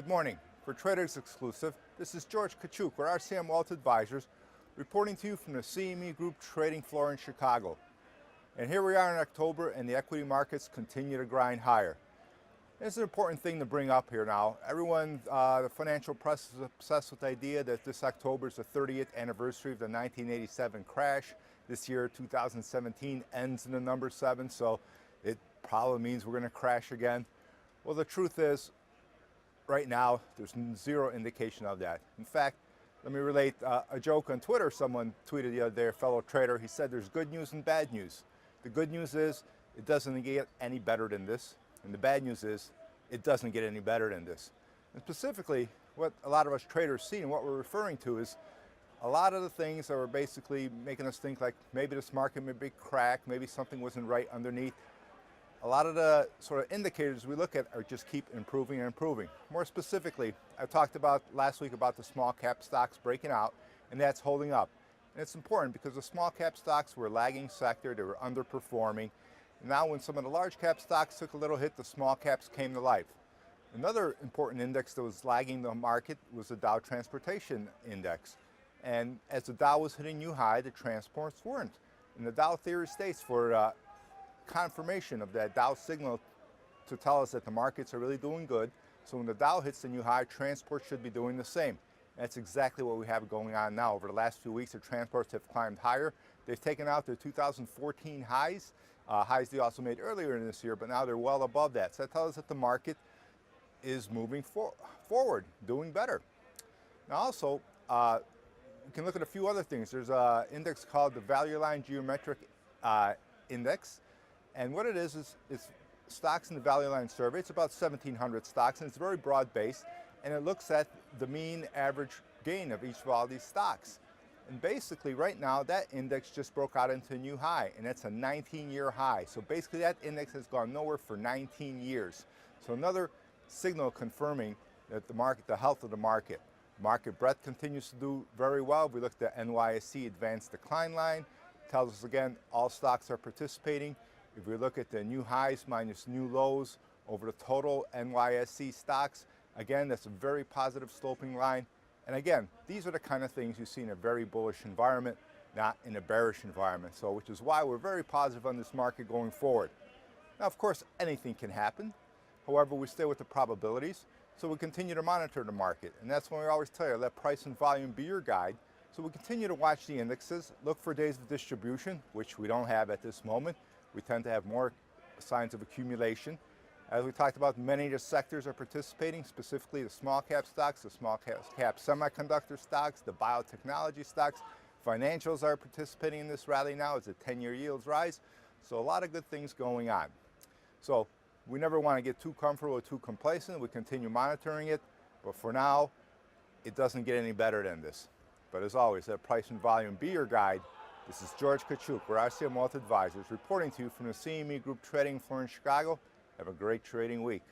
Good morning. For Traders Exclusive, this is George Kachuk with RCM Wealth Advisors, reporting to you from the CME Group trading floor in Chicago. And here we are in October, and the equity markets continue to grind higher. It's an important thing to bring up here now. Everyone, the financial press is obsessed with the idea that this October is the 30th anniversary of the 1987 crash. This year, 2017, ends in the number 7, so it probably means we're going to crash again. Well, the truth is, right now, there's zero indication of that. In fact, let me relate a joke on Twitter. Someone tweeted the other day, a fellow trader, he said there's good news and bad news. The good news is it doesn't get any better than this, and the bad news is it doesn't get any better than this. And specifically, what a lot of us traders see and what we're referring to is a lot of the things that were basically making us think like maybe this market may be cracked, maybe something wasn't right underneath. A lot of the sort of indicators we look at are just keep improving and improving. More specifically, I talked about last week about the small cap stocks breaking out, and that's holding up. And it's important because the small cap stocks were a lagging sector, they were underperforming. And now when some of the large cap stocks took a little hit, the small caps came to life. Another important index that was lagging the market was the Dow Transportation Index. And as the Dow was hitting new high, the transports weren't. And the Dow theory states for confirmation of that Dow signal to tell us that the markets are really doing good. So when the Dow hits the new high, transport should be doing the same. That's exactly what we have going on now. Over the last few weeks, the transports have climbed higher. They've taken out their 2014 highs, highs they also made earlier in this year, but now they're well above that. So that tells us that the market is moving forward, doing better. Now also, we can look at a few other things. There's an index called the Value Line Geometric Index. And what it is stocks in the Value Line survey. It's about 1,700 stocks, and it's very broad-based. And it looks at the mean average gain of each of all these stocks. And basically, right now, that index just broke out into a new high, and that's a 19-year high. So basically, that index has gone nowhere for 19 years. So another signal confirming that the health of the market. Market breadth continues to do very well. If we look at the NYSE Advanced Decline Line, it tells us again all stocks are participating. If we look at the new highs minus new lows over the total NYSE stocks, again, that's a very positive sloping line. And again, these are the kind of things you see in a very bullish environment, not in a bearish environment. So, which is why we're very positive on this market going forward. Now, of course, anything can happen. However, we stay with the probabilities. So we continue to monitor the market. And that's when we always tell you, let price and volume be your guide. So we continue to watch the indexes, look for days of distribution, which we don't have at this moment. We tend to have more signs of accumulation. As we talked about, many of the sectors are participating, specifically the small cap stocks, the small cap semiconductor stocks, the biotechnology stocks. Financials are participating in this rally now as the 10-year yields rise. So a lot of good things going on. So we never want to get too comfortable or too complacent. We continue monitoring it. But for now, it doesn't get any better than this. But as always, let price and volume be your guide. This is George Kachuk, with RCM Wealth Advisors, reporting to you from the CME Group trading floor in Chicago. Have a great trading week.